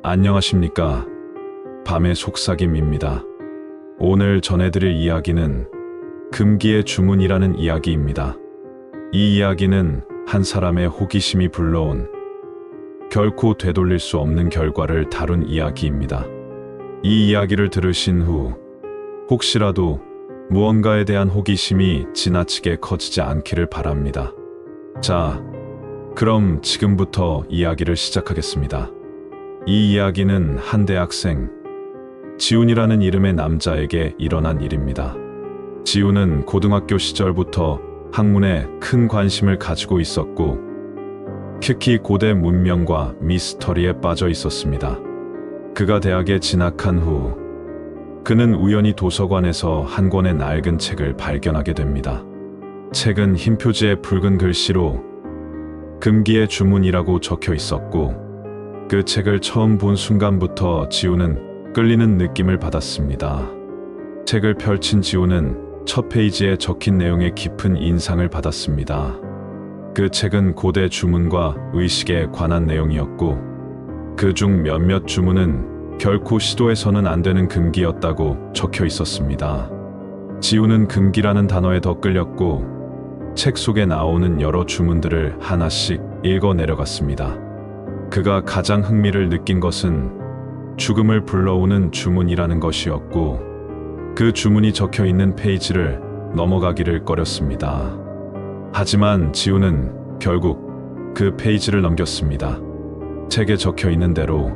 안녕하십니까. 밤의 속삭임입니다. 오늘 전해드릴 이야기는 금기의 주문이라는 이야기입니다. 이 이야기는 한 사람의 호기심이 불러온 결코 되돌릴 수 없는 결과를 다룬 이야기입니다. 이 이야기를 들으신 후 혹시라도 무언가에 대한 호기심이 지나치게 커지지 않기를 바랍니다. 자, 그럼 지금부터 이야기를 시작하겠습니다. 이 이야기는 한 대학생, 지훈이라는 이름의 남자에게 일어난 일입니다. 지훈은 고등학교 시절부터 학문에 큰 관심을 가지고 있었고, 특히 고대 문명과 미스터리에 빠져 있었습니다. 그가 대학에 진학한 후, 그는 우연히 도서관에서 한 권의 낡은 책을 발견하게 됩니다. 책은 흰 표지에 붉은 글씨로 금기의 주문이라고 적혀 있었고, 그 책을 처음 본 순간부터 지훈은 끌리는 느낌을 받았습니다. 책을 펼친 지훈은 첫 페이지에 적힌 내용에 깊은 인상을 받았습니다. 그 책은 고대 주문과 의식에 관한 내용이었고, 그중 몇몇 주문은 결코 시도해서는 안 되는 금기였다고 적혀 있었습니다. 지훈은 금기라는 단어에 더 끌렸고, 책 속에 나오는 여러 주문들을 하나씩 읽어 내려갔습니다. 그가 가장 흥미를 느낀 것은 죽음을 불러오는 주문이라는 것이었고, 그 주문이 적혀 있는 페이지를 넘어가기를 꺼렸습니다. 하지만 지훈은 결국 그 페이지를 넘겼습니다. 책에 적혀 있는 대로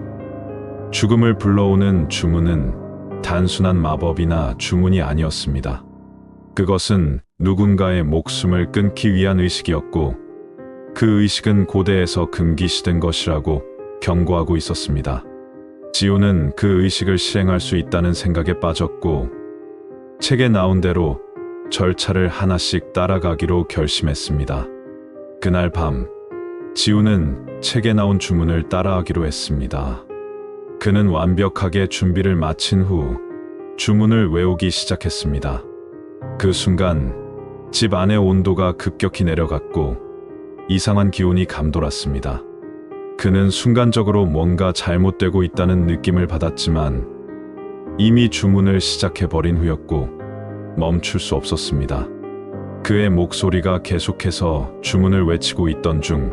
죽음을 불러오는 주문은 단순한 마법이나 주문이 아니었습니다. 그것은 누군가의 목숨을 끊기 위한 의식이었고, 그 의식은 고대에서 금기시된 것이라고 경고하고 있었습니다. 지훈은 그 의식을 실행할 수 있다는 생각에 빠졌고, 책에 나온 대로 절차를 하나씩 따라가기로 결심했습니다. 그날 밤, 지훈은 책에 나온 주문을 따라하기로 했습니다. 그는 완벽하게 준비를 마친 후 주문을 외우기 시작했습니다. 그 순간 집 안의 온도가 급격히 내려갔고, 이상한 기운이 감돌았습니다. 그는 순간적으로 뭔가 잘못되고 있다는 느낌을 받았지만 이미 주문을 시작해버린 후였고 멈출 수 없었습니다. 그의 목소리가 계속해서 주문을 외치고 있던 중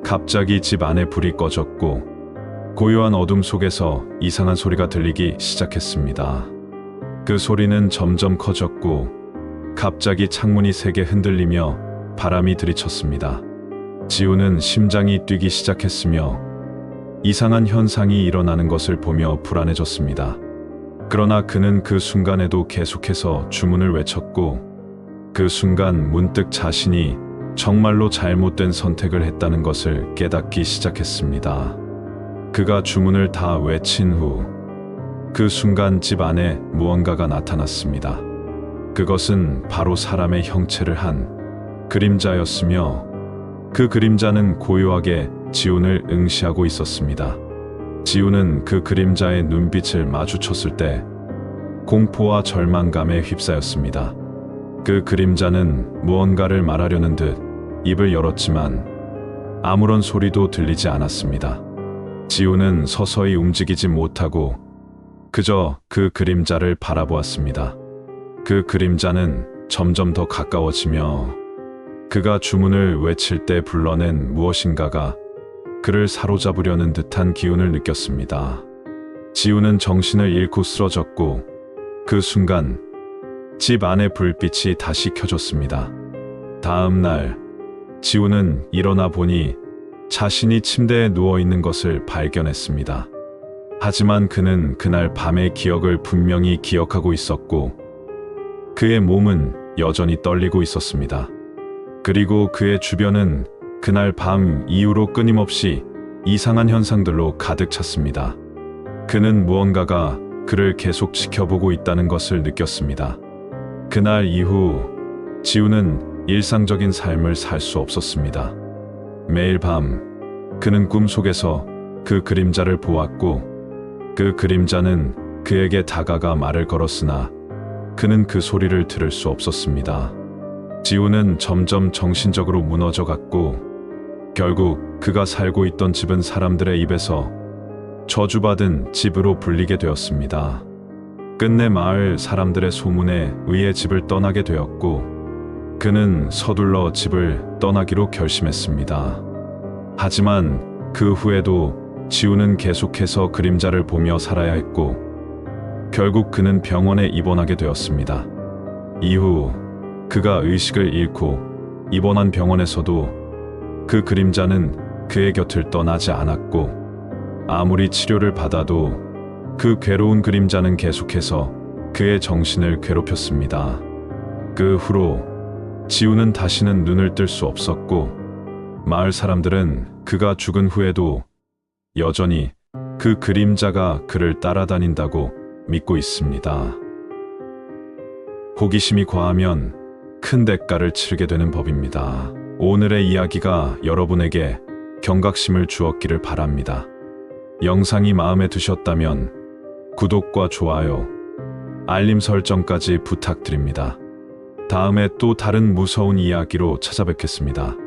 갑자기 집 안에 불이 꺼졌고 고요한 어둠 속에서 이상한 소리가 들리기 시작했습니다. 그 소리는 점점 커졌고 갑자기 창문이 세게 흔들리며 바람이 들이쳤습니다. 지훈은 심장이 뛰기 시작했으며 이상한 현상이 일어나는 것을 보며 불안해졌습니다. 그러나 그는 그 순간에도 계속해서 주문을 외쳤고, 그 순간 문득 자신이 정말로 잘못된 선택을 했다는 것을 깨닫기 시작했습니다. 그가 주문을 다 외친 후 그 순간 집 안에 무언가가 나타났습니다. 그것은 바로 사람의 형체를 한 그림자였으며, 그 그림자는 고요하게 지훈을 응시하고 있었습니다. 지훈은 그 그림자의 눈빛을 마주쳤을 때 공포와 절망감에 휩싸였습니다. 그 그림자는 무언가를 말하려는 듯 입을 열었지만 아무런 소리도 들리지 않았습니다. 지훈은 서서히 움직이지 못하고 그저 그 그림자를 바라보았습니다. 그 그림자는 점점 더 가까워지며 그가 주문을 외칠 때 불러낸 무엇인가가 그를 사로잡으려는 듯한 기운을 느꼈습니다. 지훈은 정신을 잃고 쓰러졌고, 그 순간 집 안의 불빛이 다시 켜졌습니다. 다음 날 지훈은 일어나 보니 자신이 침대에 누워 있는 것을 발견했습니다. 하지만 그는 그날 밤의 기억을 분명히 기억하고 있었고, 그의 몸은 여전히 떨리고 있었습니다. 그리고 그의 주변은 그날 밤 이후로 끊임없이 이상한 현상들로 가득 찼습니다. 그는 무언가가 그를 계속 지켜보고 있다는 것을 느꼈습니다. 그날 이후 지훈은 일상적인 삶을 살 수 없었습니다. 매일 밤 그는 꿈속에서 그 그림자를 보았고, 그 그림자는 그에게 다가가 말을 걸었으나 그는 그 소리를 들을 수 없었습니다. 지훈은 점점 정신적으로 무너져 갔고, 결국 그가 살고 있던 집은 사람들의 입에서 저주받은 집으로 불리게 되었습니다. 끝내 마을 사람들의 소문에 의해 집을 떠나게 되었고 그는 서둘러 집을 떠나기로 결심했습니다. 하지만 그 후에도 지우는 계속해서 그림자를 보며 살아야 했고 결국 그는 병원에 입원하게 되었습니다. 이후 그가 의식을 잃고 입원한 병원에서도 그 그림자는 그의 곁을 떠나지 않았고 아무리 치료를 받아도 그 괴로운 그림자는 계속해서 그의 정신을 괴롭혔습니다. 그 후로 지우는 다시는 눈을 뜰 수 없었고 마을 사람들은 그가 죽은 후에도 여전히 그 그림자가 그를 따라다닌다고 믿고 있습니다. 호기심이 과하면 큰 대가를 치르게 되는 법입니다. 오늘의 이야기가 여러분에게 경각심을 주었기를 바랍니다. 영상이 마음에 드셨다면 구독과 좋아요, 알림 설정까지 부탁드립니다. 다음에 또 다른 무서운 이야기로 찾아뵙겠습니다.